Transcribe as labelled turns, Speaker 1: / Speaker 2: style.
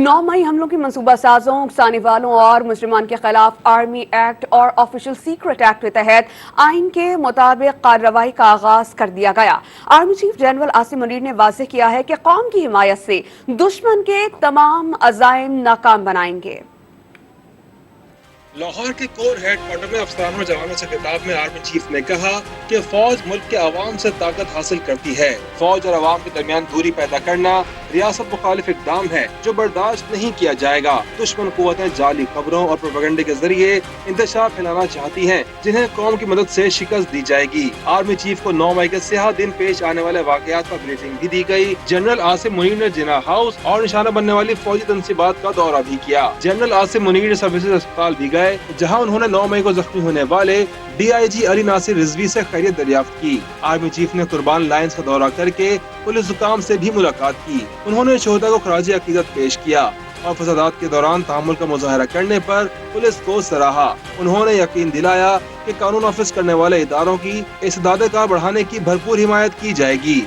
Speaker 1: 9 मई हमलों के मंसूबा साजों, उकसाने वालों और मुजरिमान के खिलाफ आर्मी एक्ट और ऑफिशियल सीक्रेट एक्ट के तहत आइन के मुताबिक कार्रवाई का आगाज कर दिया गया। Army chief general Asim Munir ने वाज़ेह किया है कि कौम की हिमायत से दुश्मन के तमाम अज़ाइम नाकाम बनाएंगे।
Speaker 2: लाहौर के कोर हेड क्वार्टर में अफसरान और जवानों से खिताब में आर्मी चीफ ने कहा कि फौज मुल्क के अवाम से ताकत हासिल करती है। फौज और अवाम के दरमियान दूरी पैदा करना रियासत मुखालिफ इक़दाम है जो बर्दाश्त नहीं किया जाएगा। दुश्मन कुव्वतें जाली खबरों और प्रोपेगेंडे के जरिए इंतशार फैलाना चाहती हैं, जिन्हें कौम की मदद से शिकस्त दी जाएगी। आर्मी चीफ को 9 मई के स्याह दिन पेश आने वाले वाकयात पर ब्रीफिंग भी दी गई। जनरल आसिम मुनीर ने जिना हाउस और निशाना बनने वाली फौजी तनसीबात का दौरा भी किया। जनरल आसिम मुनीर सर्विसेज अस्पताल भी गए, जहां उन्होंने 9 मई को जख्मी होने वाले DIG अली नासिर रिजवी से खैरियत दरियाफ्त की। आर्मी चीफ ने कुर्बान लाइन्स का दौरा करके पुलिस हुकाम से भी मुलाकात की। उन्होंने शोहदा को खराज अकीदत पेश किया और फसादात के दौरान तहम्मुल का मुजाहरा करने पर पुलिस को सराहा। उन्होंने यकीन दिलाया कि कानून नाफिज करने वाले इदारों की इस्तेदाद कार बढ़ाने की भरपूर हिमायत की जाएगी।